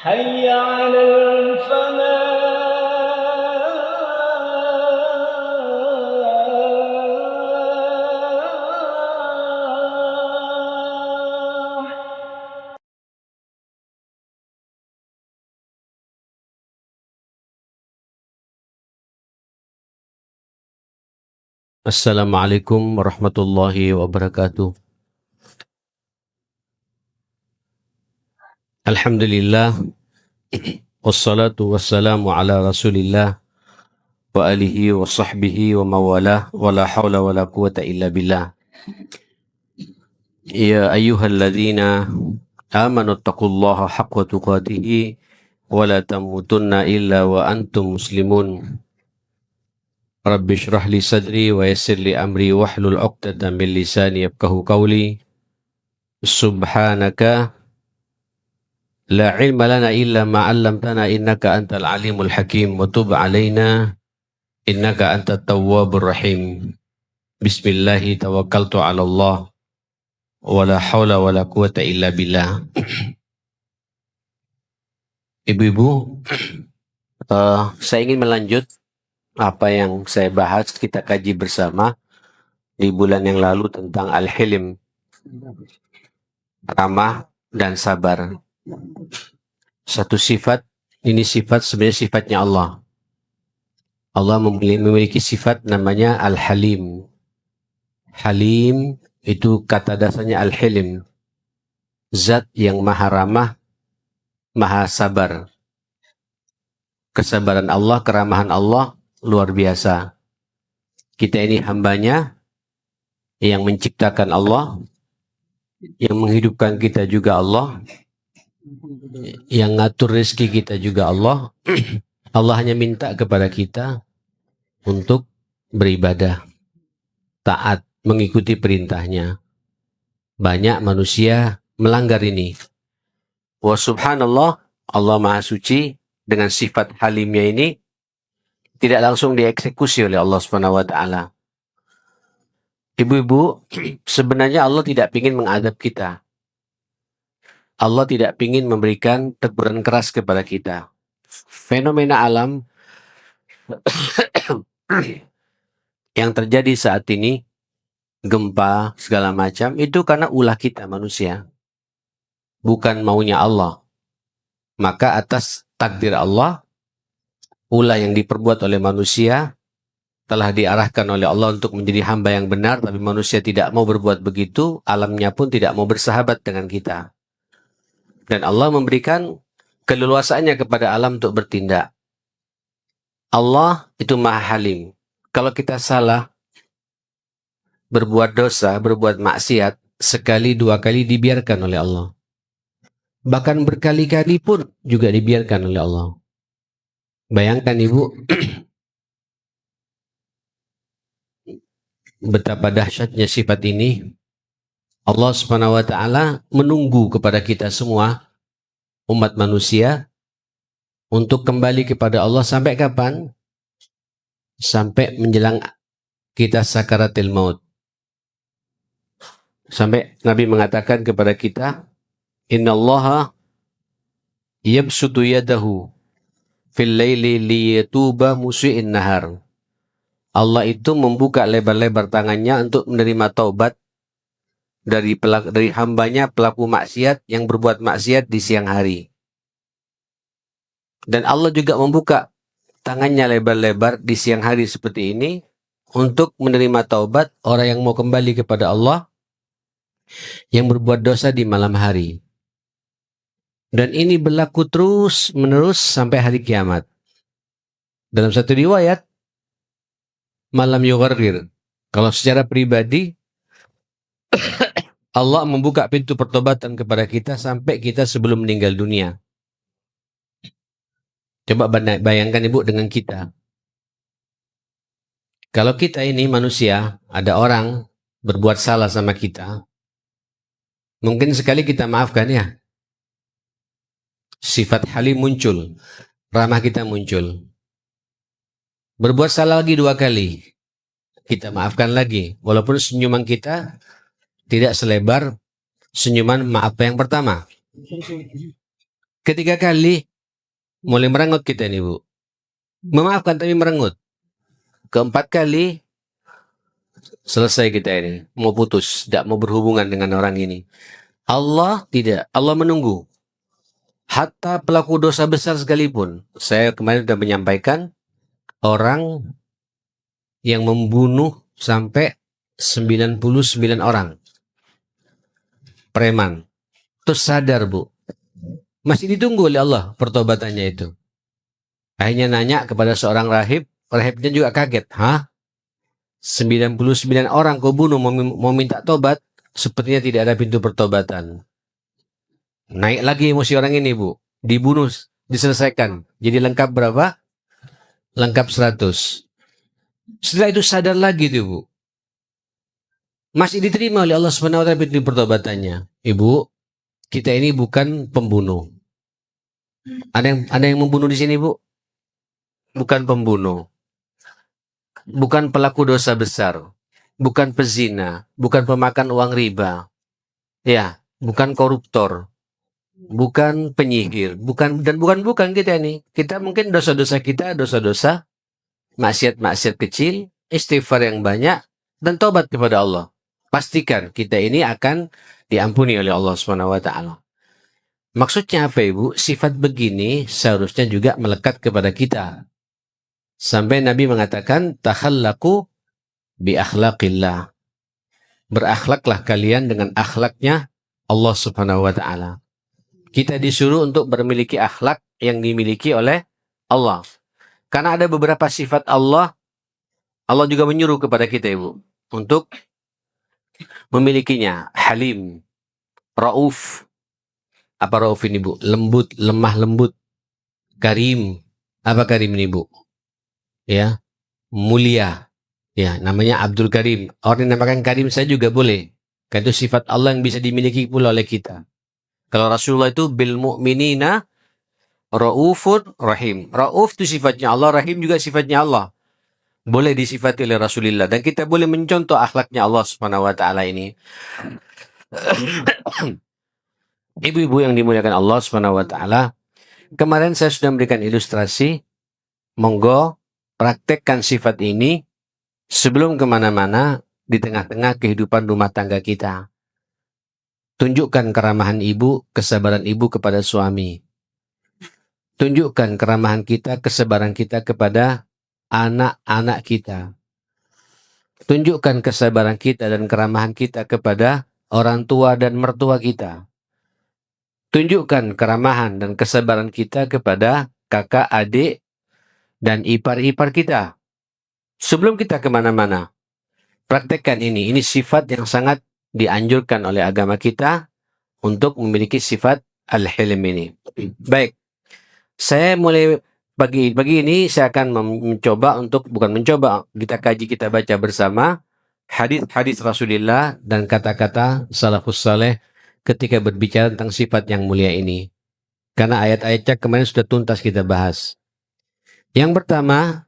حي على الفلاح. Assalamualaikum warahmatullahi wabarakatuh. Alhamdulillah, wassalatu wassalamu ala rasulillah wa alihi wa sahbihi wa mawalah wa la hawla wa la quwata illa billah. Ya ayyuhalladzina amanu taqullaha haqqa tuqatihi wa la tamutunna illa wa antum muslimun. Rabbi shrah li sadri wa yassir li amri wahlul 'uqdatam min lisani yafqahu qawli. Subhanaka la ilma lana illa ma 'allamtana innaka antal alimul hakim wa tub 'alaina innaka antat tawwabur rahim. Bismillahi tawakkaltu 'ala Allah wa la haula wa la quwata illa billah. Ibu-ibu, saya ingin melanjut apa yang saya bahas, kita kaji bersama di bulan yang lalu tentang al-hilm, ramah dan sabar. Satu sifat, ini sifat sebenarnya sifatnya Allah. Allah memiliki sifat namanya Al-Halim. Halim itu kata dasarnya Al-Hilim. Zat yang maha ramah, maha sabar. Kesabaran Allah, keramahan Allah luar biasa. Kita ini hambanya yang menciptakan Allah, yang menghidupkan kita juga Allah, yang ngatur rezeki kita juga Allah. Allah hanya minta kepada kita untuk beribadah, taat, mengikuti perintahnya. Banyak manusia melanggar ini. Wa subhanallah, Allah maha suci dengan sifat halimnya ini tidak langsung dieksekusi oleh Allah Subhanahu wa taala. Ibu-ibu, sebenarnya Allah tidak ingin mengadab kita. Allah tidak ingin memberikan teguran keras kepada kita. Fenomena alam yang terjadi saat ini, gempa, segala macam, itu karena ulah kita manusia. Bukan maunya Allah. Maka atas takdir Allah, ulah yang diperbuat oleh manusia telah diarahkan oleh Allah untuk menjadi hamba yang benar, tapi manusia tidak mau berbuat begitu, alamnya pun tidak mau bersahabat dengan kita. Dan Allah memberikan keleluasaannya kepada alam untuk bertindak. Allah itu maha halim. Kalau kita salah, berbuat dosa, berbuat maksiat, sekali dua kali dibiarkan oleh Allah. Bahkan berkali-kali pun juga dibiarkan oleh Allah. Bayangkan ibu, betapa dahsyatnya sifat ini. Allah Subhanahu wa taala menunggu kepada kita semua umat manusia untuk kembali kepada Allah sampai kapan? Sampai menjelang kita sakaratil maut. Sampai Nabi mengatakan kepada kita, innallaha yabsutu yadahu fil laili liyatuba musii'in nahar. Allah itu membuka lebar-lebar tangannya untuk menerima taubat dari hambanya pelaku maksiat yang berbuat maksiat di siang hari. Dan Allah juga membuka tangannya lebar-lebar di siang hari seperti ini untuk menerima taubat orang yang mau kembali kepada Allah yang berbuat dosa di malam hari. Dan ini berlaku terus menerus sampai hari kiamat. Dalam satu riwayat, malam yugharrir, kalau secara pribadi Allah membuka pintu pertobatan kepada kita sampai kita sebelum meninggal dunia. Coba bayangkan ibu dengan kita. Kalau kita ini manusia, ada orang berbuat salah sama kita, mungkin sekali kita maafkan ya. Sifat halim muncul, ramah kita muncul. Berbuat salah lagi dua kali, kita maafkan lagi. Walaupun senyuman kita tidak selebar senyuman maaf yang pertama. Ketiga kali mulai merengut kita nih Bu. Memaafkan tapi merengut. Keempat kali selesai kita ini. Mau putus, tidak mau berhubungan dengan orang ini. Allah tidak. Allah menunggu. Hatta pelaku dosa besar sekalipun. Saya kemarin sudah menyampaikan orang yang membunuh sampai 99 orang. Preman. Terus sadar Bu. Masih ditunggu oleh Allah pertobatannya itu. Akhirnya nanya kepada seorang rahib. Rahibnya juga kaget. Hah? 99 orang kau bunuh mau minta tobat. Sepertinya tidak ada pintu pertobatan. Naik lagi emosi orang ini Bu. Dibunuh. Diselesaikan. Jadi lengkap berapa? Lengkap 100. Setelah itu sadar lagi tuh Bu. Masih diterima oleh Allah SWT pintu pertobatannya. Ibu, kita ini bukan pembunuh. Ada yang membunuh di sini Bu? Bukan pembunuh. Bukan pelaku dosa besar. Bukan pezina. Bukan pemakan uang riba. Ya, bukan koruptor. Bukan penyihir. Bukan kita ini. Kita mungkin dosa-dosa kita, dosa-dosa maksiat-maksiat kecil, istighfar yang banyak, dan tobat kepada Allah. Pastikan kita ini akan diampuni oleh Allah SWT. Maksudnya apa Ibu? Sifat begini seharusnya juga melekat kepada kita. Sampai Nabi mengatakan, takhallaqu bi akhlaqillah. Berakhlaklah kalian dengan akhlaknya Allah SWT. Kita disuruh untuk memiliki akhlak yang dimiliki oleh Allah. Karena ada beberapa sifat Allah, Allah juga menyuruh kepada kita Ibu untuk memilikinya. Halim, Rauf. Apa Rauf ini Bu? Lembut, lemah lembut. Karim. Apa Karim ini Bu? Ya, mulia. Ya, namanya Abdul Karim. Orang yang namakan Karim saya juga boleh. Karena itu sifat Allah yang bisa dimiliki pula oleh kita. Kalau Rasulullah itu bil mu'minina Raufun Rahim. Rauf itu sifatnya Allah, Rahim juga sifatnya Allah. Boleh disifati oleh Rasulullah. Dan kita boleh mencontoh akhlaknya Allah SWT ini. Ibu-ibu yang dimuliakan Allah SWT, kemarin saya sudah memberikan ilustrasi. Monggo praktekkan sifat ini sebelum kemana-mana di tengah-tengah kehidupan rumah tangga kita. Tunjukkan keramahan ibu, kesabaran ibu kepada suami. Tunjukkan keramahan kita, kesabaran kita kepada anak-anak kita. Tunjukkan kesabaran kita dan keramahan kita kepada orang tua dan mertua kita. Tunjukkan keramahan dan kesabaran kita kepada kakak, adik, dan ipar-ipar kita. Sebelum kita kemana-mana, praktekkan ini. Ini sifat yang sangat dianjurkan oleh agama kita untuk memiliki sifat al-hilm ini. Baik, saya mulai pagi ini saya akan kita kaji, kita baca bersama hadis-hadis Rasulullah dan kata-kata salafus saleh ketika berbicara tentang sifat yang mulia ini. Karena ayat-ayatnya kemarin sudah tuntas kita bahas. Yang pertama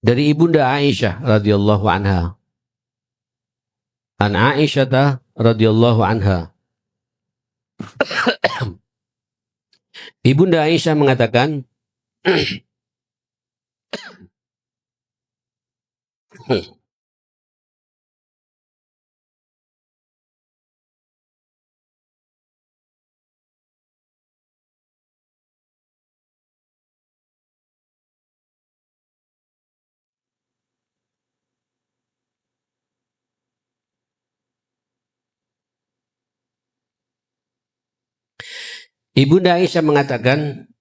dari Ibunda Aisyah radhiyallahu anha. An Aisyah radhiyallahu anha. Ibunda Aisyah mengatakan Ibunda Aisyah mengatakan,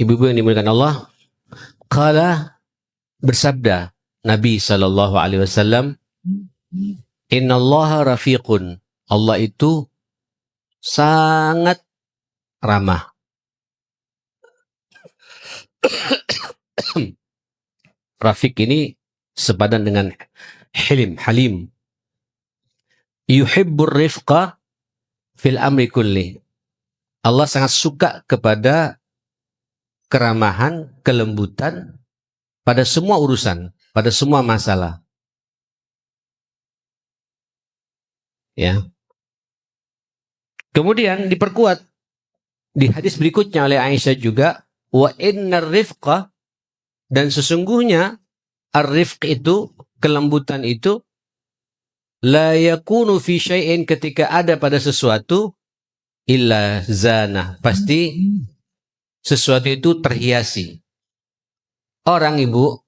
ibu-ibu yang dimuliakan Allah, qala, bersabda Nabi SAW, innallaha rafiqun. Allah itu sangat ramah. Rafiq ini sepadan dengan halim. Yuhibbur rifqa fil amri kulli. Allah sangat suka kepada keramahan, kelembutan pada semua urusan, pada semua masalah. Ya. Kemudian diperkuat di hadis berikutnya oleh Aisyah juga, wa innar rifqa, dan sesungguhnya ar-rifq itu, kelembutan itu, la yakunu fi syai'in, ketika ada pada sesuatu, illa zana, pasti sesuatu itu terhiasi. Orang, Ibu,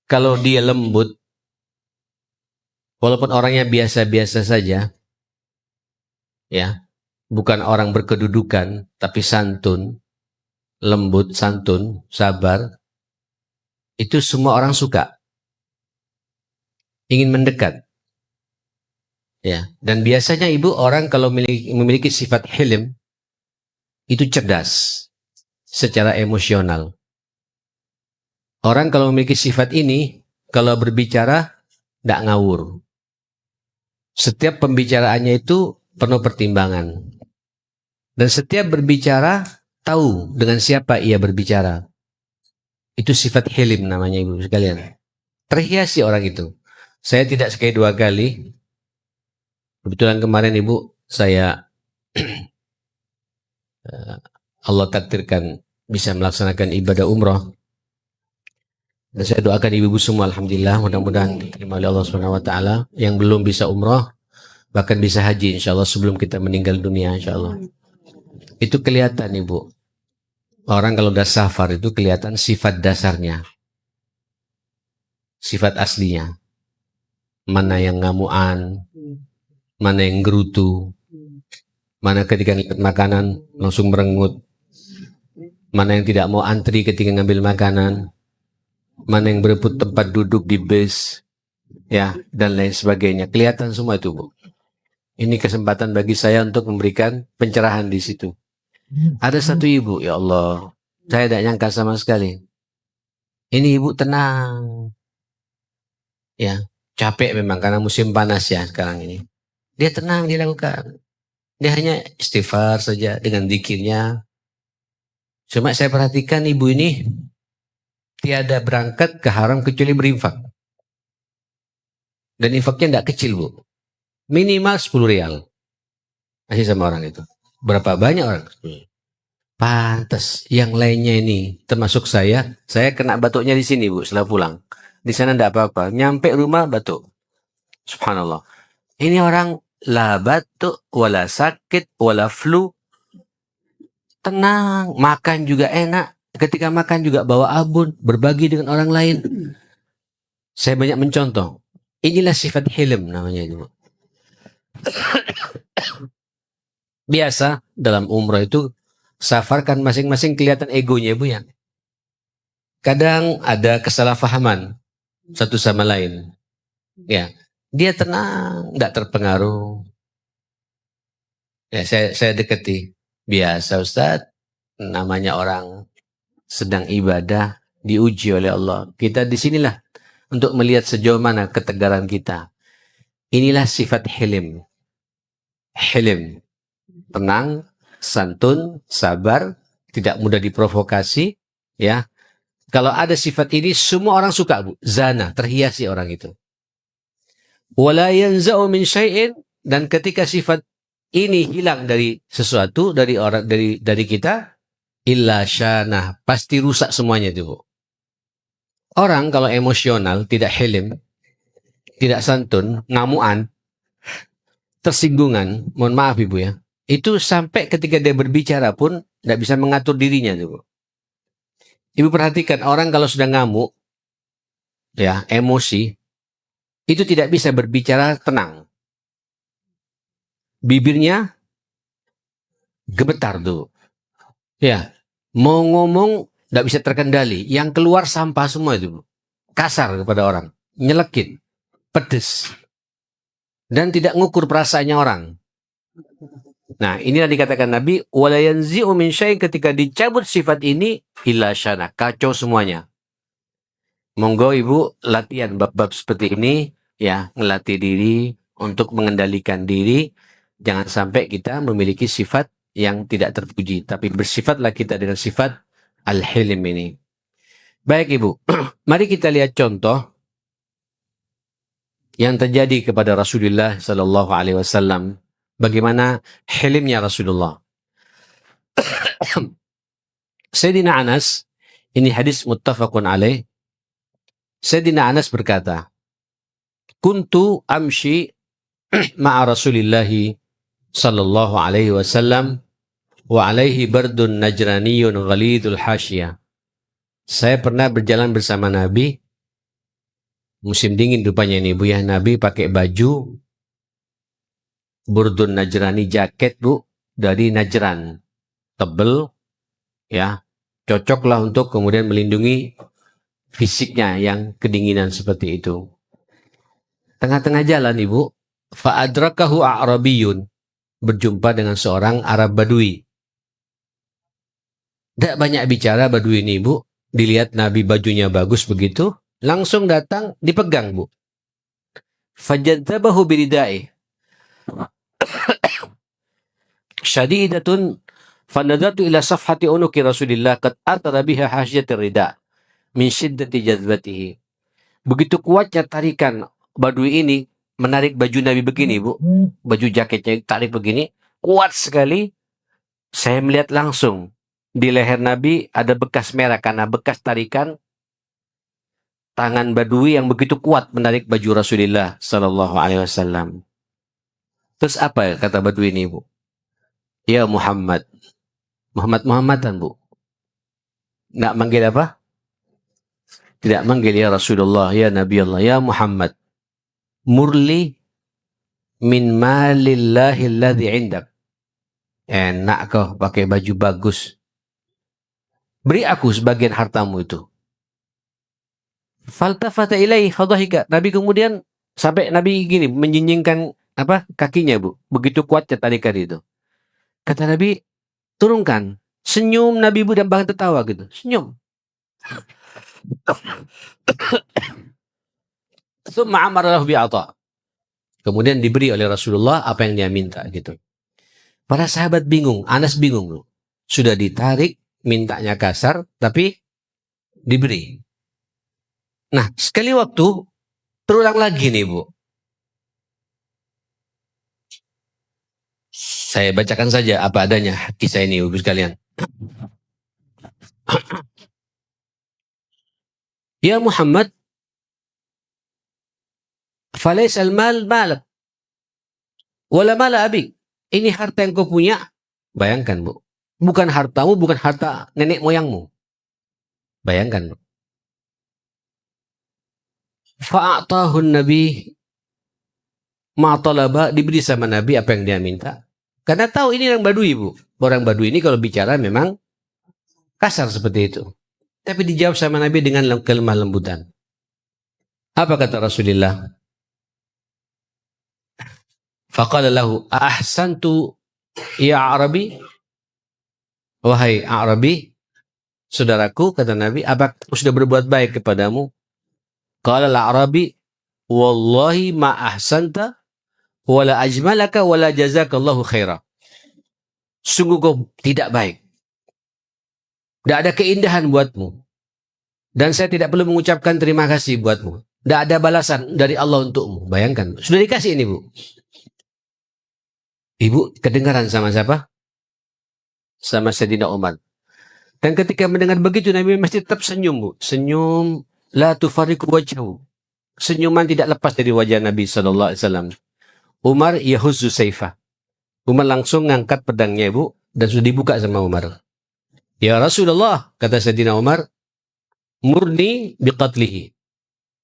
kalau dia lembut, walaupun orangnya biasa-biasa saja, ya, bukan orang berkedudukan, tapi santun, lembut, santun, sabar, itu semua orang suka, ingin mendekat. Ya, dan biasanya Ibu, orang kalau memiliki sifat hilm, itu cerdas secara emosional. Orang kalau memiliki sifat ini, kalau berbicara, tidak ngawur. Setiap pembicaraannya itu penuh pertimbangan. Dan setiap berbicara, tahu dengan siapa ia berbicara. Itu sifat hilim namanya, Ibu sekalian. Terhiasi orang itu. Saya tidak sekali dua kali. Kebetulan kemarin, Ibu, saya Allah takdirkan bisa melaksanakan ibadah umroh. Dan saya doakan ibu-ibu semua, alhamdulillah, mudah-mudahan diterima oleh Allah SWT. Yang belum bisa umroh, bahkan bisa haji insyaAllah sebelum kita meninggal dunia insyaAllah. Itu kelihatan, Ibu. Orang kalau udah safar itu kelihatan sifat dasarnya. Sifat aslinya. Mana yang ngamuan, mana yang gerutu, mana ketika ngeliat makanan langsung merengut, mana yang tidak mau antri ketika ngambil makanan, mana yang berebut tempat duduk di bus, ya, dan lain sebagainya. Kelihatan semua itu, Bu. Ini kesempatan bagi saya untuk memberikan pencerahan di situ. Ada satu ibu, ya Allah, saya tidak nyangka sama sekali. Ini ibu tenang, ya, capek memang karena musim panas ya sekarang ini. Dia tenang, dia lakukan. Dia hanya istighfar saja dengan zikirnya. Cuma saya perhatikan ibu ini tiada berangkat ke haram kecuali berinfak. Dan infaknya tidak kecil, Bu. Minimal 10 rial. Masih sama orang itu. Berapa banyak orang? Pantas. Yang lainnya ini, termasuk saya kena batuknya di sini, Bu, setelah pulang. Di sana tidak apa-apa. Nyampe rumah batuk. Subhanallah. Ini orang la batuk, wala sakit, wala flu. Tenang. Makan juga enak. Ketika makan juga bawa abun. Berbagi dengan orang lain. Saya banyak mencontoh. Inilah sifat hilm namanya itu. Biasa dalam umrah itu safar kan masing-masing kelihatan egonya, Ibu, ya. Kadang ada kesalahpahaman satu sama lain. Ya, dia tenang, tidak terpengaruh. Ya, saya dekati. Biasa, Ustaz, namanya orang sedang ibadah, diuji oleh Allah. Kita disinilah untuk melihat sejauh mana ketegaran kita. Inilah sifat hilim. Hilim. Tenang, santun, sabar, tidak mudah diprovokasi, ya. Kalau ada sifat ini, semua orang suka, Bu. Zana, terhiasi orang itu. Wala yanza'u min syai'in, dan ketika sifat ini hilang dari sesuatu, dari orang, dari kita, illa syana, pasti rusak semuanya itu, Bu. Orang kalau emosional, tidak hilim, tidak santun, ngamuan, tersinggungan, mohon maaf Ibu ya, itu sampai ketika dia berbicara pun tidak bisa mengatur dirinya tuh. Ibu perhatikan orang kalau sudah ngamuk, ya, emosi, itu tidak bisa berbicara tenang. Bibirnya gemetar tuh. Ya, mau ngomong tidak bisa terkendali. Yang keluar sampah semua itu. Kasar kepada orang, nyelekit, pedes, dan tidak ngukur perasaannya orang. Nah, inilah dikatakan Nabi, wala yanzi'u min syai'in, ketika dicabut sifat ini, illa syana, kacau semuanya. Monggo Ibu latihan bab-bab seperti ini, ya, ngelatih diri untuk mengendalikan diri. Jangan sampai kita memiliki sifat yang tidak terpuji, tapi bersifatlah kita dengan sifat al-hilim ini. Baik Ibu, mari kita lihat contoh yang terjadi kepada Rasulullah Sallallahu Alaihi Wasallam bagaimana hilimnya Rasulullah. Sayyidina Anas, ini hadis muttafaqun alaih. Sayyidina Anas berkata, kuntu amshi ma'a Rasulillahi sallallahu alaihi wasallam wa alaihi bardun najraniyun ghalidul hasyiyah. Saya pernah berjalan bersama Nabi, musim dingin rupanya ini Bu ya, Nabi pakai baju burdun najrani, jaket Bu, dari Najran, tebel ya, cocoklah untuk kemudian melindungi fisiknya yang kedinginan seperti itu. Tengah-tengah jalan Ibu, fa'adrakahu a'rabiyun, berjumpa dengan seorang Arab Badui. Tidak banyak bicara Badui ini Bu, dilihat Nabi bajunya bagus begitu, langsung datang dipegang Bu. Fajadzabahu biridai syadidatun fanadatu ila safhati unuki Rasulillah qad atara biha hasyatir rida min syiddati jazbatihi. Begitu kuatnya tarikan Badui ini menarik baju Nabi begini Bu, baju jaketnya tarik begini, kuat sekali. Saya melihat langsung di leher Nabi ada bekas merah karena bekas tarikan tangan Badui yang begitu kuat menarik baju Rasulullah sallallahu alaihi wasallam. Terus apa kata Badui ini Bu? Ya Muhammad. Muhammadan Bu. Nggak manggil apa? Tidak manggil ya Rasulullah, ya Nabi Allah, ya Muhammad. Murli min malillahi alladhi indak. Enak kau pakai baju bagus. Beri aku sebagian hartamu itu. Faltafata ilaihi fadhahika. Nabi kemudian sampai Nabi gini menjinjingkan apa kakinya Bu. Begitu kuatnya tarikan itu. Kata Nabi, turunkan. Senyum Nabi Bu dan bahkan tertawa gitu. Senyum. Tsumma amara lahu bi'ata. Kemudian diberi oleh Rasulullah apa yang dia minta gitu. Para sahabat bingung, Anas bingung loh. Sudah ditarik, mintanya kasar, tapi diberi. Nah, sekali waktu terulang lagi nih Bu. Saya bacakan saja apa adanya kisah ini Ibu sekalian. Ya Muhammad, falaysa al-mal malak wala mala abik. Ini harta yang kau punya. Bayangkan Bu, bukan hartamu, bukan harta nenek moyangmu. Bayangkan Bu. Fa'atahun Nabi ma talaba, diberi sama Nabi apa yang dia minta. Karena tahu ini orang Badui Bu. Orang Badui ini kalau bicara memang kasar seperti itu. Tapi dijawab sama Nabi dengan kelemah lembutan. Apa kata Rasulullah? Faqala lahu ahsantu ya Arabi. Wahai Arabi, saudaraku, kata Nabi, apa aku sudah berbuat baik kepadamu? Qala al-Arabi, wallahi ma ahsanta wala ajmalaka wala jazakallahu khaira. Sungguh kau tidak baik. Tidak ada keindahan buatmu. Dan saya tidak perlu mengucapkan terima kasih buatmu. Tidak ada balasan dari Allah untukmu. Bayangkan. Sudah dikasih ini Bu. Ibu kedengaran sama siapa? Sama Sayyidina Umar. Dan ketika mendengar begitu Nabi masih tetap senyum Bu. Senyum. La tufariku wajhahu. Senyuman tidak lepas dari wajah Nabi SAW. Umar yahuzzu saifah. Umar langsung ngangkat pedangnya Ibu. Dan sudah dibuka sama Umar. Ya Rasulullah, kata Sayyidina Umar, murni biqatlihi.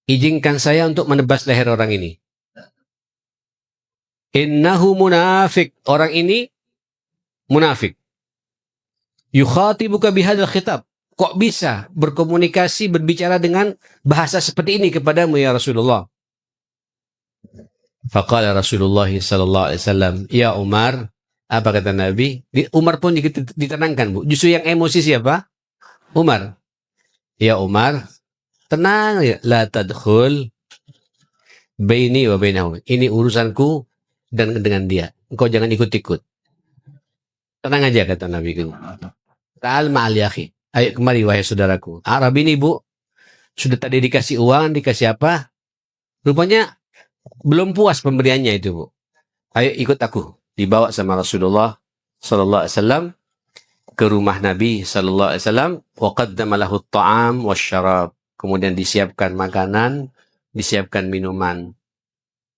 Izinkan saya untuk menebas leher orang ini. Innahu munafik. Orang ini munafik. Yukhatibuka bihadzal khitab. Kok bisa berkomunikasi, berbicara dengan bahasa seperti ini kepadamu ya Rasulullah? Faqala Rasulullah sallallahu alaihi wasallam, ya Umar, apa kata Nabi? Umar pun ditenangkan Bu. Justru yang emosi siapa? Umar. Ya Umar, tenang ya, la tadkhul baini wa bainahu. Ini urusanku dan dengan dia. Engkau jangan ikut-ikut. Tenang aja kata Nabi. Ta'al ma'al yakhi. Ayo kemari wahai saudaraku. Arab ini Bu, sudah tadi dikasih uang, dikasih apa? Rupanya belum puas pemberiannya itu Bu. Ayo ikut aku. dibawa sama Rasulullah sallallahu alaihi wasallam ke rumah Nabi sallallahu alaihi wasallam, wa qaddama lahu at-ta'am wasyarab. Kemudian disiapkan makanan, disiapkan minuman.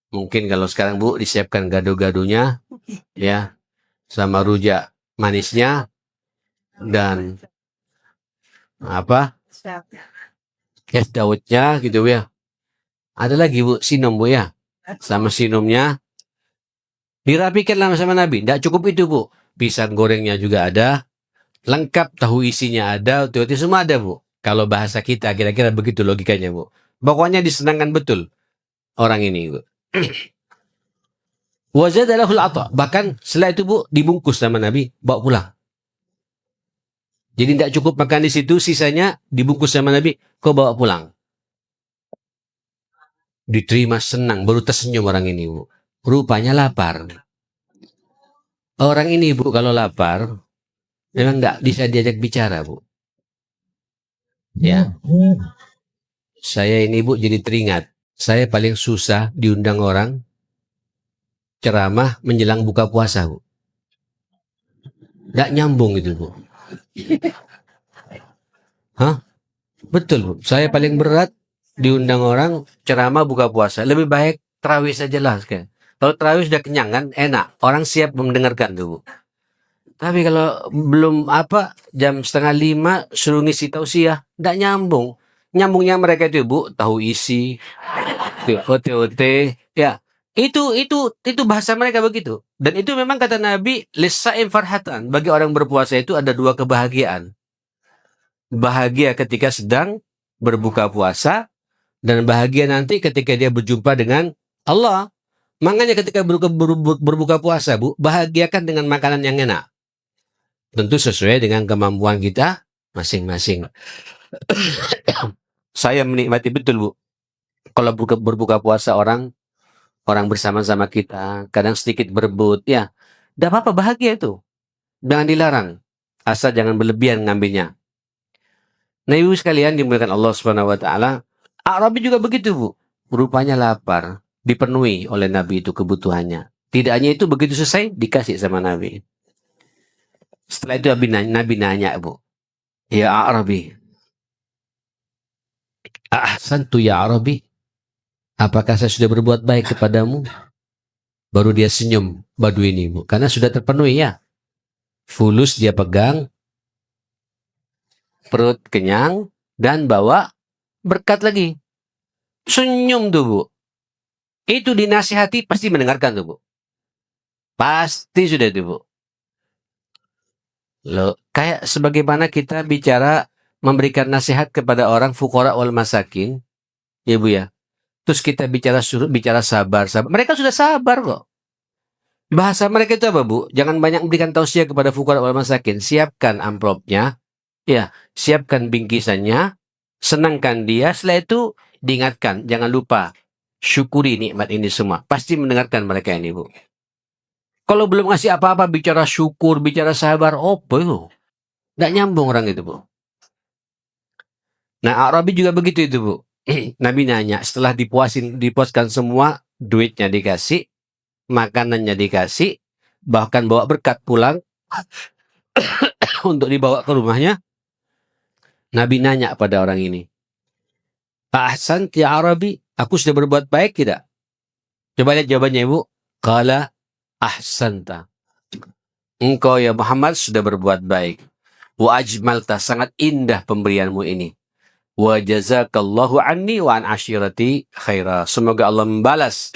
Mungkin kalau sekarang Bu disiapkan gado-gadonya, ya, sama rujak manisnya dan apa? Es dawetnya gitu ya. Ada lagi Bu, sinum Bu ya. Sama sinumnya dirapikan sama Nabi. Tidak cukup itu Bu. Pisang gorengnya juga ada. Lengkap, tahu isinya ada. Itu semua ada Bu. Kalau bahasa kita kira-kira begitu logikanya Bu. Pokoknya disenangkan betul orang ini Bu. Wazadalahul ata. Bahkan setelah itu Bu dibungkus sama Nabi, bawa pulang. Jadi tidak cukup makan di situ, sisanya dibungkus sama Nabi, kau bawa pulang. Diterima senang, baru tersenyum orang ini Bu. Rupanya lapar. Orang ini Bu kalau lapar, memang tidak bisa diajak bicara Bu. Ya. Saya ini Bu jadi teringat. Saya paling susah diundang orang ceramah menjelang buka puasa Bu. Tidak nyambung itu Bu. Hah? Betul Bu. Saya paling berat diundang orang ceramah buka puasa. Lebih baik tarawih sajalah. Kalau tarawih sudah kenyang kan enak. Orang siap mendengarkan tuh Bu. Tapi kalau belum jam 4:30 suruh ngisi tausiah, tidak nyambung. Nyambungnya mereka itu Bu, tahu isi, OT-OT, ya. Itu bahasa mereka begitu. Dan itu memang kata Nabi, lisa'im farhatan. Bagi orang berpuasa itu ada dua kebahagiaan. Bahagia ketika sedang berbuka puasa, dan bahagia nanti ketika dia berjumpa dengan Allah. Makanya ketika berbuka puasa Bu, bahagiakan dengan makanan yang enak. Tentu sesuai dengan kemampuan kita masing-masing. Saya menikmati betul Bu. Kalau berbuka puasa orang bersama-sama kita, kadang sedikit berebut, ya, tidak apa-apa, bahagia itu. Jangan dilarang. Asal jangan berlebihan ngambilnya. Nah ibu sekalian dimuliakan Allah Subhanahu wa taala, Arabi juga begitu Bu. Rupanya lapar, dipenuhi oleh Nabi itu kebutuhannya. Tidak hanya itu, begitu selesai dikasih sama Nabi. Setelah itu Nabi nanya Bu, ya Arabi, ahsantu ya Arabi, apakah saya sudah berbuat baik kepadamu? Baru dia senyum Badu ini Bu, karena sudah terpenuhi ya. Fulus dia pegang, perut kenyang, dan bawa berkat lagi. Senyum tuh Bu. Itu dinasihati pasti mendengarkan tuh Bu. Pasti sudah itu Bu. Loh, kayak sebagaimana kita bicara memberikan nasihat kepada orang fuqara wal masakin, ya Bu ya. Terus kita bicara sabar. Mereka sudah sabar kok. Bahasa mereka itu apa Bu? Jangan banyak memberikan tausiah kepada fuqara wal masakin. Siapkan amplopnya, ya, siapkan bingkisannya, senangkan dia. Setelah itu diingatkan, jangan lupa syukuri nikmat ini semua. Pasti mendengarkan mereka ini Bu. Kalau belum ngasih apa-apa, bicara syukur, bicara sabar, apa itu? Nggak nyambung orang itu Bu. Nah Arabi juga begitu itu Bu. Nabi nanya, setelah dipuaskan semua, duitnya dikasih, makanannya dikasih, bahkan bawa berkat pulang untuk dibawa ke rumahnya. Nabi nanya pada orang ini, ahsanti ya Arabi, aku sudah berbuat baik tidak? Coba lihat jawabannya Ibu. Qala ahsanta. Engkau ya Muhammad sudah berbuat baik. Wa ajmalta, sangat indah pemberianmu ini. Wa jazakallahu anni wa an ashirati khaira. Semoga Allah membalas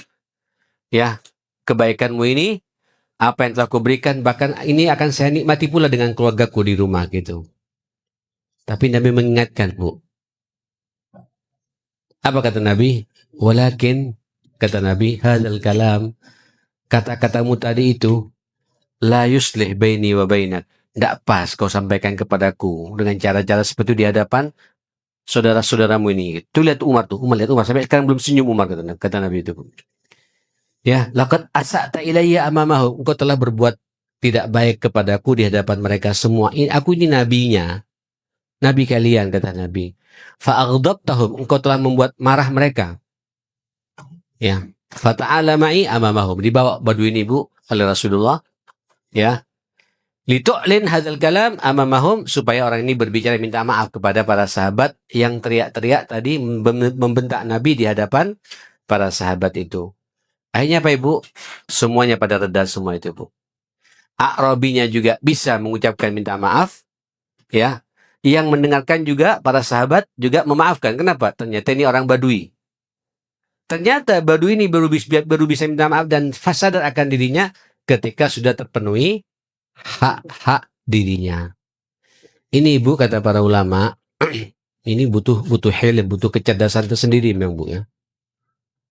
ya kebaikanmu ini, apa yang telah kuberikan, bahkan ini akan saya nikmati pula dengan keluargaku di rumah gitu. Tapi Nabi mengingatkan Bu. Apa kata Nabi? Walakin, kata Nabi, hadzal kalam, kata-katamu tadi itu la yuslih baini wa bainak. Tidak pas kau sampaikan kepadaku dengan cara-cara seperti itu di hadapan saudara-saudaramu ini. Tuh lihat Umar tuh. Lihat Umar. Sampai sekarang belum senyum Umar, kata Nabi itu. Ya, laqad asa'ta ilayya amamahu. Engkau telah berbuat tidak baik kepadaku di hadapan mereka semua. Aku ini nabinya. Nabi kalian, kata Nabi. Fa'aghdabtahum. Engkau telah membuat marah mereka. Ya. Fata'ala ma'i amamahum. Dibawa badui ini Bu oleh Rasulullah. Ya. Litu'lin hadzal kalam amamahum, supaya orang ini berbicara minta maaf kepada para sahabat yang teriak-teriak tadi membentak Nabi di hadapan para sahabat itu. Akhirnya apa Ibu? Semuanya pada reda semua itu Bu. A'rabinya juga bisa mengucapkan minta maaf, ya. Yang mendengarkan juga para sahabat juga memaafkan. Kenapa? Ternyata ini orang Badui. Ternyata Badui ini baru bisa minta maaf dan sadar akan dirinya ketika sudah terpenuhi hak-hak dirinya. Ini Ibu, kata para ulama, ini butuh hilm, butuh kecerdasan tersendiri memang Bu ya.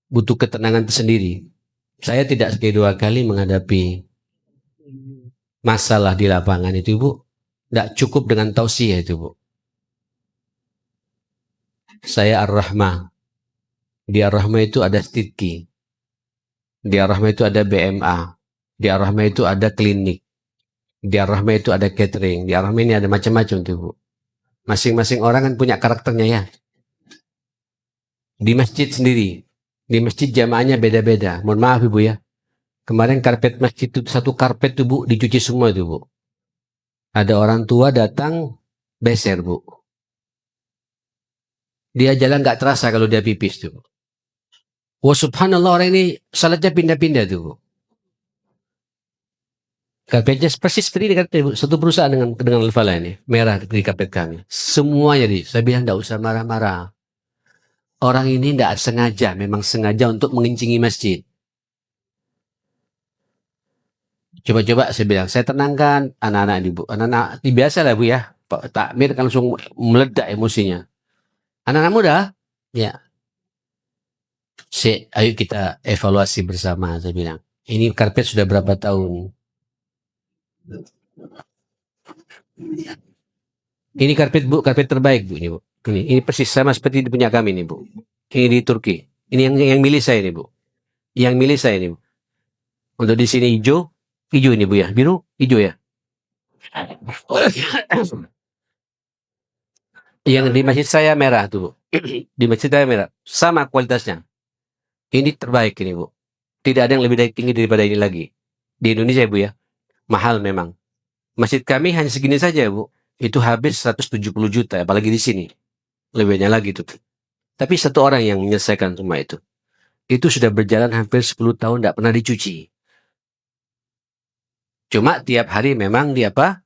Butuh ketenangan tersendiri. Saya tidak sekali dua kali menghadapi masalah di lapangan itu Bu. Tidak cukup dengan tausiah itu Bu. Saya Ar-Rahmah. Di Ar-Rahmah itu ada stitki. Di Ar-Rahmah itu ada BMA. Di Ar-Rahmah itu ada klinik. Di Ar-Rahmah itu ada catering. Di Ar-Rahmah ini ada macam-macam tuh Bu. Masing-masing orang kan punya karakternya ya. Di masjid sendiri. Di masjid jamaahnya beda-beda. Mohon maaf Ibu ya. Kemarin karpet masjid itu, satu karpet tuh Bu, dicuci semua itu Bu. Ada orang tua datang, beser Bu. Dia jalan gak terasa kalau dia pipis tuh. Wah subhanallah, orang ini salatnya pindah-pindah tuh Bu. Karpetnya persis seperti Bu. Satu perusahaan dengan Al-Falah ini. Merah di karpet kami. Semuanya saya bilang gak usah marah-marah. Orang ini gak sengaja, memang sengaja untuk mengincingi masjid. Coba-coba saya bilang, saya tenangkan anak-anak ini Bu. Anak-anak, biasa lah Bu ya. Pak takmir kan langsung meledak emosinya. Anak-anak muda, ya. Ayo kita evaluasi bersama, saya bilang. Ini karpet sudah berapa tahun? Ini karpet Bu, karpet terbaik Bu ini Bu. Ini persis sama seperti punya kami nih Bu. Ini di Turki. Ini yang milih saya nih Bu. Yang milih saya nih Bu. Untuk di sini hijau ini Bu ya. Biru, hijau ya. Yang di masjid saya merah tuh Bu. Di masjid saya merah. Sama kualitasnya. Ini terbaik ini Bu. Tidak ada yang lebih tinggi daripada ini lagi. Di Indonesia Bu ya. Mahal memang. Masjid kami hanya segini saja Bu. Itu habis 170 juta. Apalagi di sini. Lebihnya lagi tuh. Tapi satu orang yang menyelesaikan semua itu. Itu sudah berjalan hampir 10 tahun tidak pernah dicuci. Cuma tiap hari memang di apa?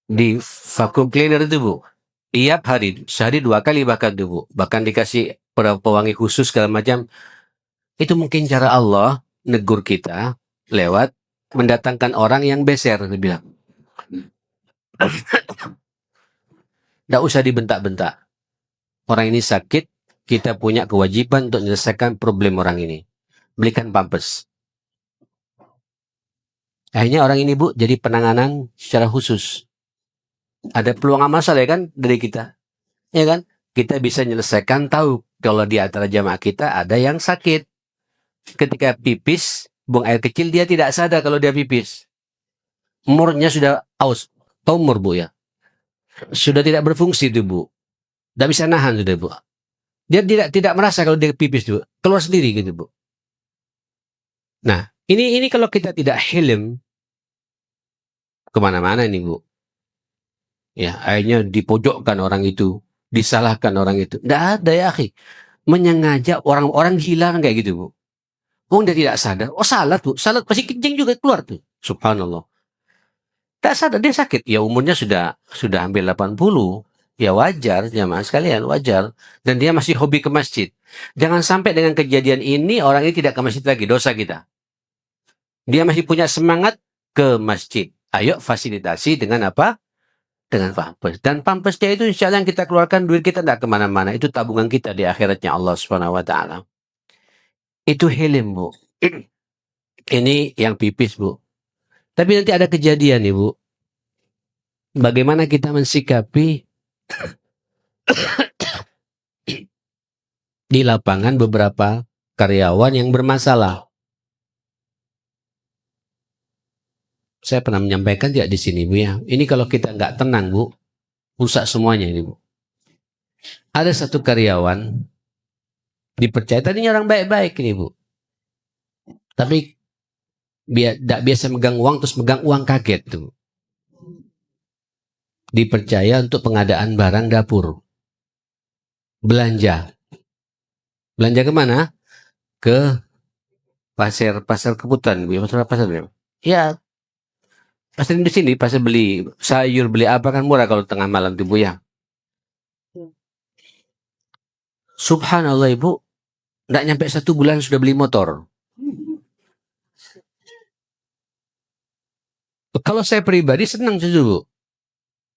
Di vacuum cleaner itu Bu. Tiap hari. Sehari 2 kali bahkan tuh Bu. Bahkan dikasih pewangi khusus segala macam. Itu mungkin cara Allah negur kita lewat mendatangkan orang yang beser, dia bilang. Tidak usah dibentak-bentak. Orang ini sakit, kita punya kewajiban untuk menyelesaikan problem orang ini. Belikan pampers. Akhirnya orang ini Bu jadi penanganan secara khusus. Ada peluang masalah ya kan dari kita. Ya kan? Kita bisa menyelesaikan, tahu kalau di antara jamaah kita ada yang sakit. Ketika pipis, buang air kecil, dia tidak sadar kalau dia pipis. Murnya sudah aus. Tahu mur Bu ya? Sudah tidak berfungsi itu Bu. Tidak bisa nahan sudah Bu. Dia tidak merasa kalau dia pipis Bu. Keluar sendiri gitu Bu. Nah, ini kalau kita tidak hilm, kemana-mana ini Bu. Ya, akhirnya dipojokkan orang itu. Disalahkan orang itu. Tidak ada ya akhi. Menyengaja orang gila kayak gitu Bu. Oh, dia tidak sadar. Oh, salat Bu. Salat pasti kencing juga keluar tuh. Subhanallah. Tak sadar dia sakit. Ya umurnya sudah hampir 80. Ya wajar, jamaah sekalian, wajar. Dan dia masih hobi ke masjid. Jangan sampai dengan kejadian ini orang ini tidak ke masjid lagi. Dosa kita. Dia masih punya semangat ke masjid. Ayo fasilitasi dengan apa? Dengan pampers. Dan pampersnya itu insya Allah yang kita keluarkan, duit kita tidak kemana-mana. Itu tabungan kita di akhiratnya Allah SWT. Itu hilm Bu. Ini yang pipis Bu. Tapi nanti ada kejadian nih Bu. Bagaimana kita mensikapi di lapangan beberapa karyawan yang bermasalah. Saya pernah menyampaikan tidak di sini Bu ya. Ini kalau kita nggak tenang Bu, rusak semuanya ini Bu. Ada satu karyawan dipercaya, tadinya orang baik-baik ini Bu. Tapi tidak biasa megang uang, terus megang uang kaget tuh. Dipercaya untuk pengadaan barang dapur. Belanja. Belanja kemana? Ke pasar kebutuhan. Pasar. Ya, pasar di sini, pasar beli sayur, beli apa kan murah kalau tengah malam tuh Bu ya. Subhanallah Ibu, nggak nyampe 1 bulan sudah beli motor. Kalau saya pribadi senang justru Bu.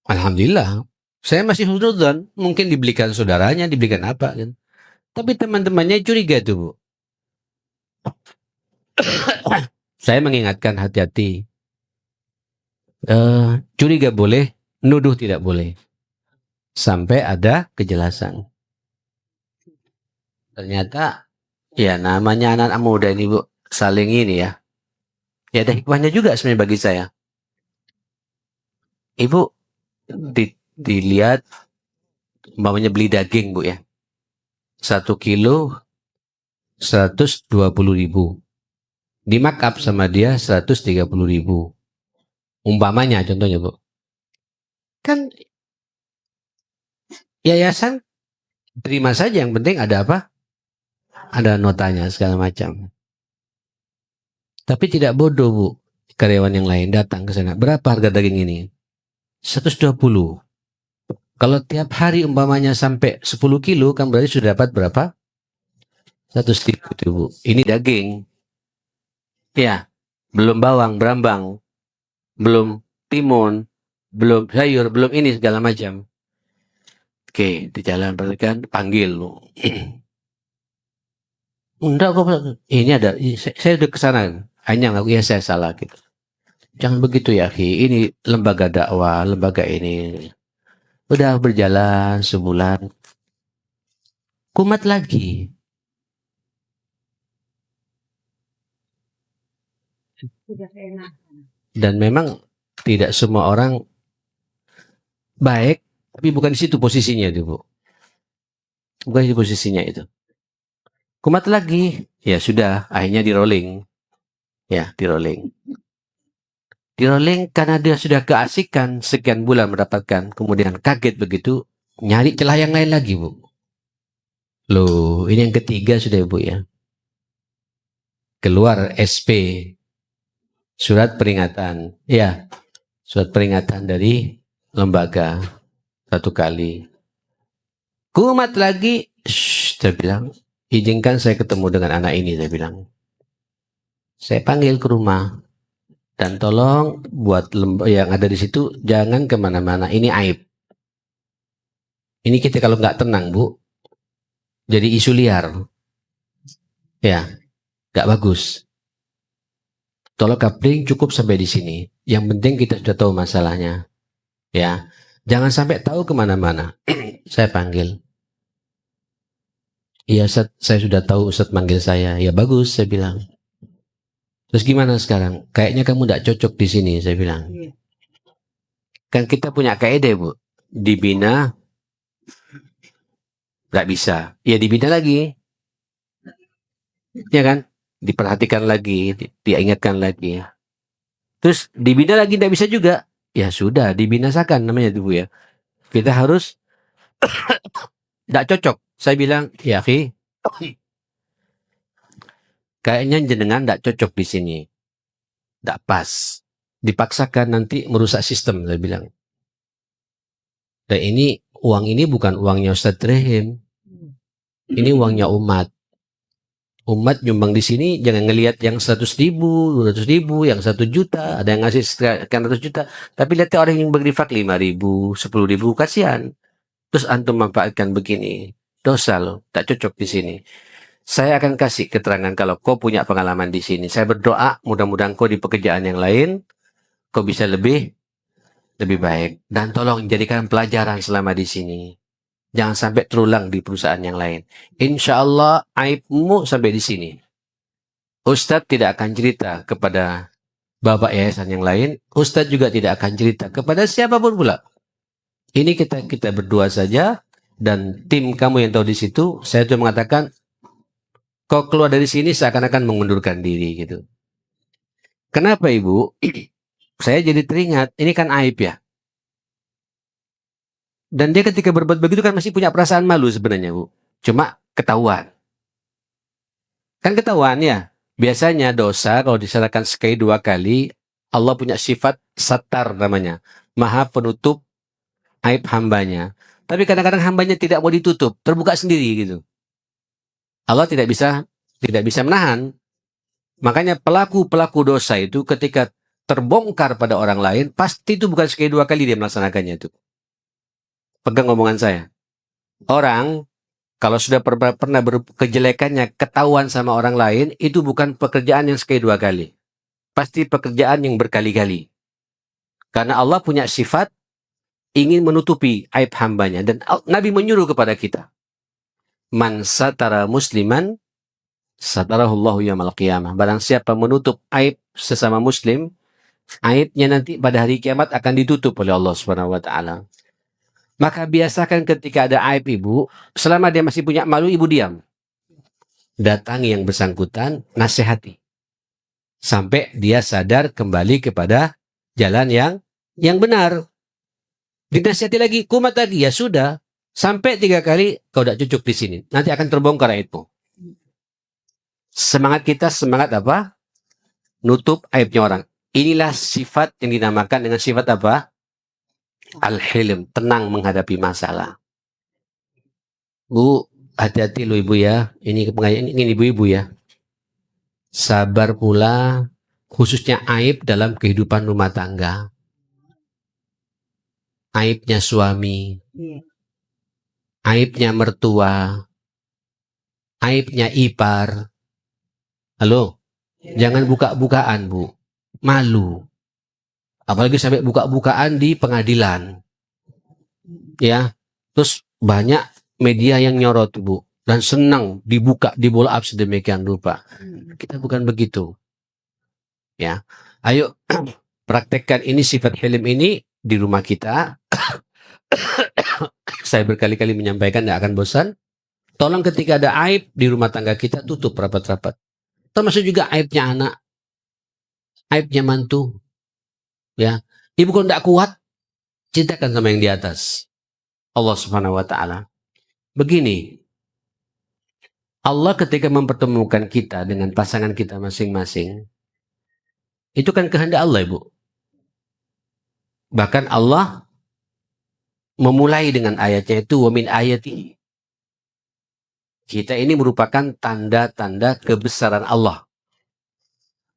Alhamdulillah. Saya masih husnudzon, mungkin dibelikan saudaranya, dibelikan apa kan. Tapi teman-temannya curiga tuh Bu. Saya mengingatkan hati-hati. Curiga boleh, nuduh tidak boleh. Sampai ada kejelasan. Ternyata, ya namanya anak-anak muda ini Bu, saling ini ya. Ya ada hikmahnya juga sebenarnya bagi saya. Ibu, dilihat, umpamanya beli daging Bu ya. 1 kilo 120.000. Di markup sama dia 130.000. Umpamanya contohnya Bu. Kan yayasan terima saja, yang penting ada apa? Ada notanya segala macam. Tapi tidak bodoh Bu. Karyawan yang lain datang ke sana. Berapa harga daging ini? 120. Kalau tiap hari umpamanya sampai 10 kilo, kan berarti sudah dapat berapa? 100.000 itu Bu. Ini daging. Ya, belum bawang, berambang. Belum timun. Belum sayur, belum ini segala macam. Oke, di jalan perhatikan, panggil lu. Enggak kok, ini ada, saya udah kesana. Hanya ngaku, ya saya salah gitu. Jangan begitu ya, Ki. Ini lembaga dakwah, lembaga ini. Udah berjalan sebulan. Kumat lagi. Dan memang tidak semua orang baik, tapi bukan di situ posisinya itu, Bu. Bukan di posisinya itu. Kumat lagi. Ya sudah, akhirnya di rolling. Ya, di rolling. Di rolling karena dia sudah keasikan sekian bulan mendapatkan, kemudian kaget begitu, nyari celah yang lain lagi Bu. Loh, ini yang ketiga sudah Bu ya. Keluar SP, surat peringatan. Ya, surat peringatan dari lembaga 1 kali. Kumat lagi, saya bilang, izinkan saya ketemu dengan anak ini, saya bilang. Saya panggil ke rumah. Dan tolong buat yang ada di situ jangan kemana-mana. Ini aib. Ini kita kalau nggak tenang Bu, jadi isu liar. Ya, nggak bagus. Tolong kapling cukup sampai di sini. Yang penting kita sudah tahu masalahnya. Ya, jangan sampai tahu kemana-mana. Saya panggil. Iya, saya sudah tahu Ustadz manggil saya. Ya bagus, saya bilang. Terus gimana sekarang? Kayaknya kamu tidak cocok di sini, saya bilang. Kan kita punya kaidah Bu, dibina nggak bisa, ya dibina lagi, ya kan? Diperhatikan lagi, diingatkan lagi. Terus dibina lagi tidak bisa juga, ya sudah dibinasakan namanya itu Bu ya. Kita harus tidak cocok. Saya bilang, ya Ki, kayaknya jenengan tidak cocok di sini, tidak pas. Dipaksakan nanti merusak sistem, saya bilang. Dan ini uang ini bukan uangnya Ustadz Rehim. Ini uangnya umat. Umat nyumbang di sini jangan ngelihat yang 100.000, 200.000, yang 1 juta, ada yang ngasih sekian ratus juta. Tapi lihat orang yang berinfak 5.000, 10.000, kasihan. Terus antum manfaatkan begini, dosa loh, tak cocok di sini. Saya akan kasih keterangan kalau kau punya pengalaman di sini. Saya berdoa mudah-mudahan kau di pekerjaan yang lain, kau bisa lebih baik. Dan tolong jadikan pelajaran selama di sini. Jangan sampai terulang di perusahaan yang lain. Insya Allah aibmu sampai di sini. Ustadz tidak akan cerita kepada bapak yayasan yang lain. Ustadz juga tidak akan cerita kepada siapapun pula. Ini kita berdua saja dan tim kamu yang tahu di situ. Saya cuma mengatakan Kau keluar dari sini seakan-akan mengundurkan diri gitu. Kenapa Ibu? Saya jadi teringat, ini kan aib ya. Dan dia ketika berbuat begitu kan masih punya perasaan malu sebenarnya Bu. Cuma ketahuan. Kan ketahuan ya. Biasanya dosa kalau disalahkan sekali dua kali, Allah punya sifat satar namanya. Maha penutup aib hambanya. Tapi kadang-kadang hambanya tidak mau ditutup, terbuka sendiri gitu. Allah tidak bisa menahan. Makanya pelaku-pelaku dosa itu ketika terbongkar pada orang lain, pasti itu bukan sekali dua kali dia melaksanakannya itu. Pegang omongan saya. Orang kalau sudah pernah kejelekannya ketahuan sama orang lain, itu bukan pekerjaan yang sekali dua kali. Pasti pekerjaan yang berkali-kali. Karena Allah punya sifat ingin menutupi aib hambanya. Dan Nabi menyuruh kepada kita. Man satara musliman, satarahullahu yaumal qiyamah. Barang siapa menutup aib sesama muslim, aibnya nanti pada hari kiamat akan ditutup oleh Allah Subhanahu wa taala. Maka biasakan ketika ada aib Ibu, selama dia masih punya malu, Ibu diam. Datangi yang bersangkutan, nasihati. Sampai dia sadar kembali kepada jalan yang benar. Dinasihati lagi, kumat lagi, ya sudah. Sampai 3 kali, kau tidak cucuk di sini. Nanti akan terbongkar aibmu. Semangat kita, semangat apa? Nutup aibnya orang. Inilah sifat yang dinamakan dengan sifat apa? Al-hilm, tenang menghadapi masalah. Bu, hati-hati lo Ibu ya. Ini ibu-ibu ya. Sabar pula, khususnya aib dalam kehidupan rumah tangga. Aibnya suami, aibnya mertua, aibnya ipar. Halo, jangan buka-bukaan Bu, malu. Apalagi sampai buka-bukaan di pengadilan. Ya, terus banyak media yang nyorot Bu. Dan senang dibuka, di-blow up sedemikian rupa. Kita bukan begitu. Ya, ayo praktekkan ini sifat hilm ini di rumah kita. Saya berkali-kali menyampaikan, tidak akan bosan. Tolong ketika ada aib di rumah tangga kita, tutup rapat-rapat. Termasuk juga aibnya anak, aibnya mantu. Ya, Ibu kalau tidak kuat, ceritakan sama yang di atas. Allah Subhanahu wa taala. Begini, Allah ketika mempertemukan kita dengan pasangan kita masing-masing, itu kan kehendak Allah, Ibu. Bahkan Allah memulai dengan ayatnya itu, wa min ayati. Kita ini merupakan tanda-tanda kebesaran Allah.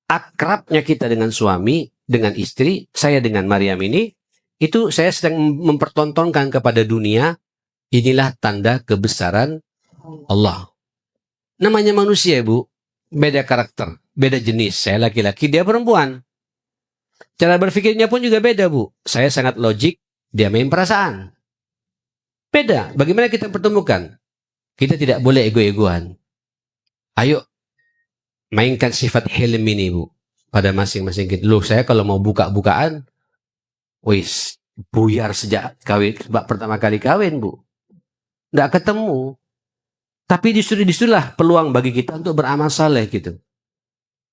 Akrabnya kita dengan suami, dengan istri, saya dengan Maryam ini, itu saya sedang mempertontonkan kepada dunia, inilah tanda kebesaran Allah. Namanya manusia, Ibu, beda karakter, beda jenis. Saya laki-laki, dia perempuan. Cara berpikirnya pun juga beda, Bu. Saya sangat logik, dia main perasaan. Beda. Bagaimana kita pertemukan? Kita tidak boleh ego-egoan. Ayo, mainkan sifat hilm ini, Bu, pada masing-masing kita. Loh, saya kalau mau buka-bukaan, wis, buyar sejak kawin, sebab pertama kali kawin, Bu. Nggak ketemu. Tapi disitulah peluang bagi kita untuk beramal saleh gitu.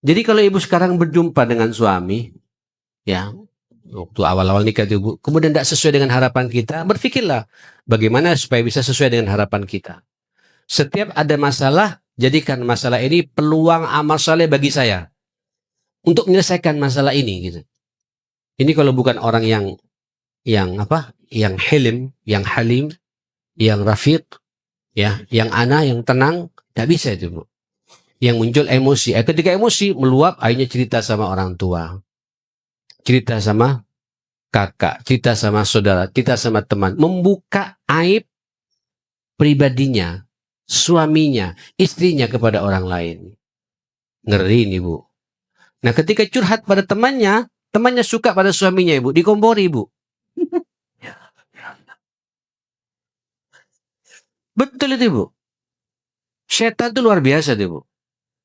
Jadi kalau Ibu sekarang berjumpa dengan suami, ya, waktu awal-awal nikah itu, Bu, kemudian tidak sesuai dengan harapan kita, berpikirlah bagaimana supaya bisa sesuai dengan harapan kita. Setiap ada masalah, jadikan masalah ini peluang amal saleh bagi saya untuk menyelesaikan masalah ini gitu. Ini kalau bukan orang yang hilm, yang halim, yang rafiq, ya, yang ana, yang tenang, tidak bisa itu, Bu. Yang muncul emosi. Ketika emosi meluap, akhirnya cerita sama orang tua, cerita sama kakak, cerita sama saudara, cerita sama teman, membuka aib pribadinya, suaminya, istrinya kepada orang lain. Ngeri nih, Bu. Nah, ketika curhat pada temannya suka pada suaminya, Ibu, dikompori, Bu. Betul itu, Bu. Setan itu luar biasa, Bu.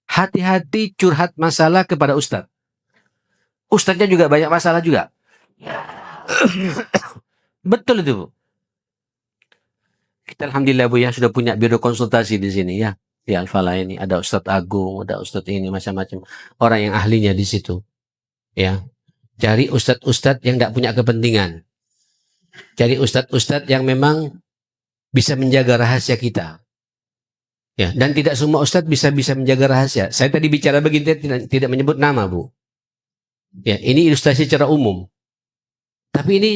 Hati-hati curhat masalah kepada ustadz. Ustadznya juga banyak masalah juga. Betul itu, Bu. Kita alhamdulillah, Bu, ya, sudah punya biro konsultasi di sini, ya. di Al-Falah ini. Ada Ustadz Agung, ada Ustadz ini, macam-macam. Orang yang ahlinya di situ. Ya, cari ustadz-ustadz yang tidak punya kepentingan. Cari ustadz-ustadz yang memang bisa menjaga rahasia kita. Ya, dan tidak semua ustadz bisa menjaga rahasia. Saya tadi bicara begini tidak menyebut nama, Bu. Ya, ini ilustrasi secara umum. Tapi ini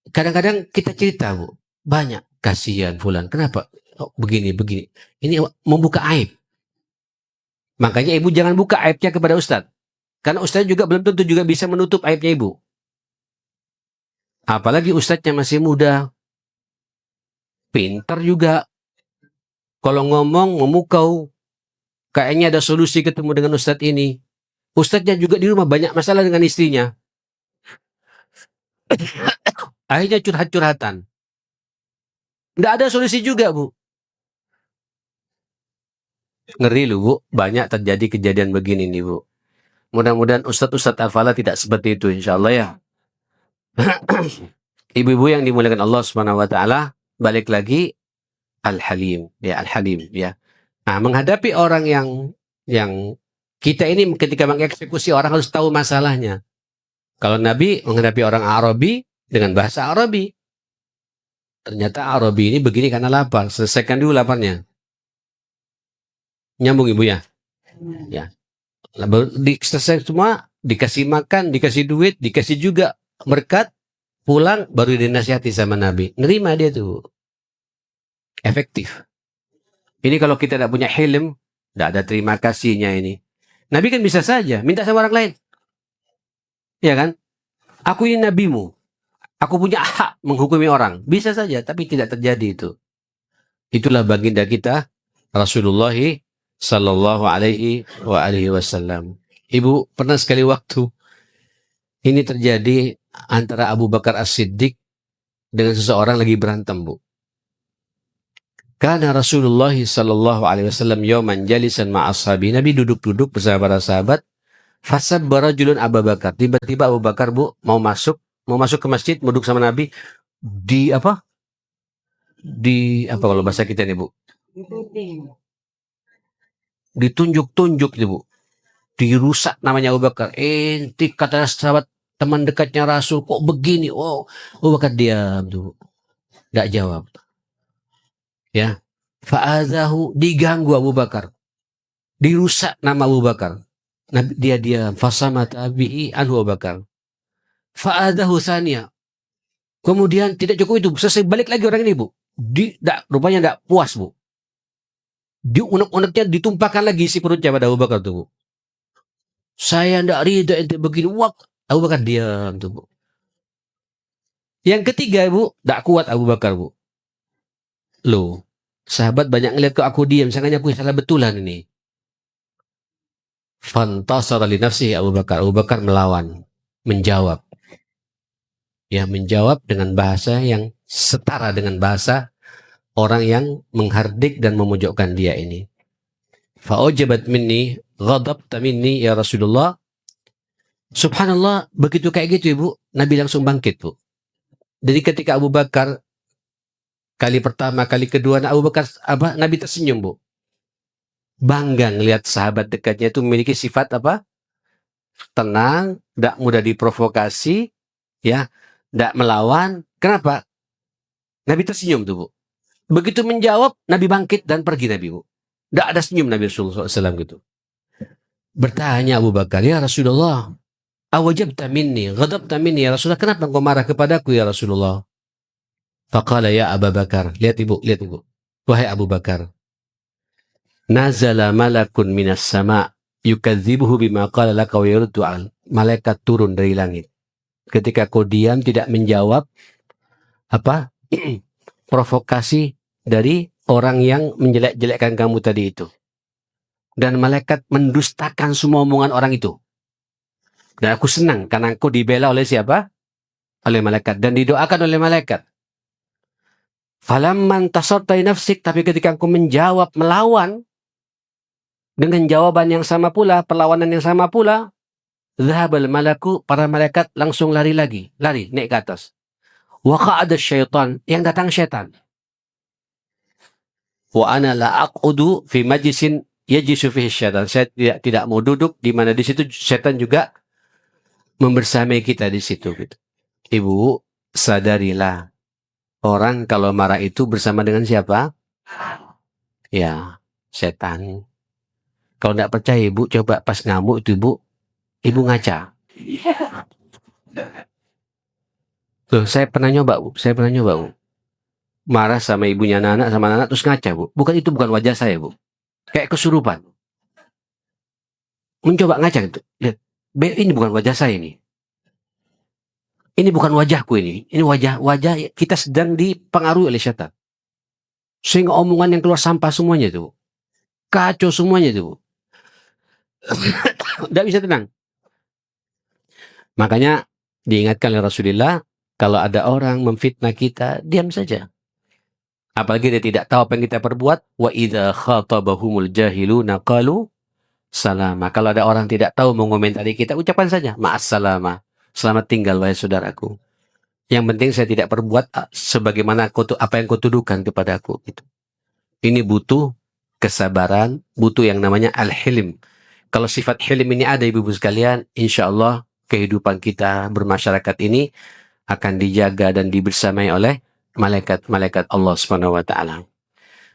kadang-kadang kita cerita, Bu. Banyak kasihan fulan. Kenapa? Oh, begini. Ini membuka aib. Makanya ibu jangan buka aibnya kepada ustadz. Karena ustadz juga belum tentu juga bisa menutup aibnya ibu. Apalagi ustadznya masih muda. Pintar juga. Kalau ngomong memukau. Kayaknya ada solusi ketemu dengan ustadz ini. Ustadznya juga di rumah banyak masalah dengan istrinya. Akhirnya curhat-curhatan. Nggak ada solusi juga, Bu. Ngeri lu, Bu. Banyak terjadi kejadian begini nih, Bu. Mudah-mudahan Ustadz Al-Falah tidak seperti itu, insya Allah ya. Ibu-ibu yang dimuliakan Allah Subhanahu wa taala, balik lagi Al-Halim, ya Al-Halim, ya. Nah, menghadapi orang yang kita ini ketika mengeksekusi orang harus tahu masalahnya. Kalau Nabi menghadapi orang Arabi dengan bahasa Arabi. Ternyata Arabi ini begini karena lapar. Selesaikan dulu laparnya. Nyambung ibu ya? Ya. Selesai semua, dikasih makan, dikasih duit, dikasih juga berkat, pulang baru dinasihati sama Nabi. Nerima dia tuh. Efektif. Ini kalau kita tidak punya hilm, tidak ada terima kasihnya ini. Nabi kan bisa saja minta sama orang lain. Ya kan? Aku ini nabimu. Aku punya hak menghukumi orang. Bisa saja, tapi tidak terjadi itu. Itulah baginda kita, Rasulullah Sallallahu Alaihi Wasallam. Ibu, pernah sekali waktu ini terjadi antara Abu Bakar As-Siddiq dengan seseorang lagi berantem, Bu. Karena Rasulullah Sallallahu Alaihi Wasallam yawman jalisan ma'ashabi. Nabi duduk-duduk bersama para sahabat. Fasabba rajulun Abu Bakar. Tiba-tiba Abu Bakar, Bu, mau masuk ke masjid, mau duduk sama Nabi. Di apa kalau bahasa kita nih, Bu? Ditunjuk-tunjuk itu, Bu. Dirusak namanya Abu Bakar. Enti kata sahabat teman dekatnya Rasul, kok begini? Oh, Abu Bakar diam tuh. Tidak jawab. Ya. Fa'adhahu, diganggu Abu Bakar. Dirusak nama Abu Bakar. Nabi dia diam. Fasamata bihi anhu Abu Bakar. Fa'adahu thaniya. Kemudian tidak cukup itu. Selesai balik lagi orang ini, Bu. Rupanya tidak puas, Bu. Di unek-uneknya ditumpahkan lagi isi perutnya pada Abu Bakar tuh, Bu. Saya tidak ridha ente begini. Wah, Abu Bakar diam tuh, Bu. Yang ketiga, Bu, tidak kuat Abu Bakar, Bu. Loh, sahabat banyak ngeliat kok aku diam. Misalnya aku salah betulan ini. Fantasara li nafsihi Abu Bakar. Abu Bakar melawan. Menjawab. Ya, menjawab dengan bahasa yang setara dengan bahasa orang yang menghardik dan memojokkan dia ini. Fa'ujabat minni, ghadabta minni ya Rasulullah. Subhanallah, begitu kayak gitu Ibu, Nabi langsung bangkit, Bu. Jadi ketika Abu Bakar kali pertama, kali kedua, Abu Bakar Nabi tersenyum, Bu. Bangga ngelihat sahabat dekatnya itu memiliki sifat apa? Tenang, tidak mudah diprovokasi, ya. Tidak melawan. Kenapa? Nabi tersenyum tuh, Bu. Begitu menjawab, Nabi bangkit dan pergi Nabi, Bu. Tidak ada senyum Nabi Rasulullah SAW gitu. Bertanya Abu Bakar, ya Rasulullah, awajabta minni, ghadabta minni ya Rasulullah, kenapa engkau marah kepadaku ya Rasulullah? Faqala ya Abu Bakar, lihat Ibu. Wahai Abu Bakar, nazala malakun minas sama, yukadzibuhu bima qala laka wa yurdu al. Malaikat turun dari langit. Ketika kau diam tidak menjawab provokasi dari orang yang menjelek-jelekkan kamu tadi itu. Dan malaikat mendustakan semua omongan orang itu. Dan aku senang karena aku dibela oleh siapa? Oleh malaikat. Dan didoakan oleh malaikat. Falamman tasartai nafsik. Tapi ketika aku menjawab, melawan. Dengan jawaban yang sama pula, perlawanan yang sama pula. Zahabal malaku, para malaikat langsung lari lagi. Lari, naik ke atas. Waqa'ada syaitan. Yang datang syaitan. Wa ana la aqudu fi majlisin yajlisu fihi syaitan. Saya tidak mau duduk di mana di situ setan juga membersamai kita di situ gitu. Ibu, sadarilah. Orang kalau marah itu bersama dengan siapa? Ya, setan. Kalau tidak percaya ibu, coba pas ngamuk itu ibu ngaca. Loh, saya pernah nyoba bu. Marah sama ibunya anak sama anak terus ngaca bu. Itu bukan wajah saya bu. Kayak kesurupan. Mencoba ngaca gitu. Lihat, ini bukan wajah saya ini. Ini bukan wajahku ini. Ini wajah kita sedang dipengaruhi oleh setan. Sehingga omongan yang keluar sampah semuanya itu. Kacau semuanya itu. Tidak bisa tenang. Makanya diingatkan oleh Rasulullah, kalau ada orang memfitnah kita, diam saja. Apalagi dia tidak tahu apa yang kita perbuat. Wa idza khatabahumul jahiluna qalu salama. Kalau ada orang tidak tahu mengomentari kita, ucapkan saja ma'assalama. Selamat tinggal wahai saudaraku. Yang penting saya tidak perbuat sebagaimana apa yang kau tuduhkan kepadaku. Gitu. Ini butuh kesabaran, butuh yang namanya al-hilm. Kalau sifat hilm ini ada ibu-ibu sekalian, insya Allah kehidupan kita bermasyarakat ini akan dijaga dan dibersamai oleh malaikat-malaikat Allah Subhanahu wa taala.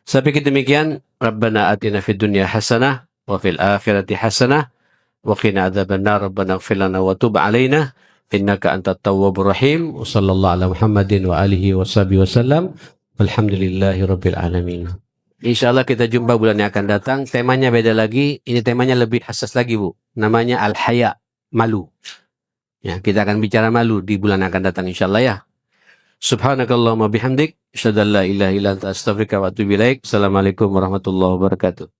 Sampai demikian, Rabbana atina fid dunya hasanah wa fil akhirati hasanah wa qina adzabannar. Rabbana ighfir lana wa tub 'alaina innaka antat tawwabur rahim. Wa sallallahu ala Muhammadin wa alihi washabihi wasallam. Walhamdulillahi rabbil alamin. Insyaallah kita jumpa bulan yang akan datang. Temanya beda lagi. Ini temanya lebih hassas lagi, Bu. Namanya al-haya, malu. Ya, kita akan bicara malu di bulan yang akan datang insyaallah ya. Subhanakallahumma bihamdik, asyhadu an la ilaha illa anta astaghfiruka wa atubu ilaik. Assalamualaikum warahmatullahi wabarakatuh.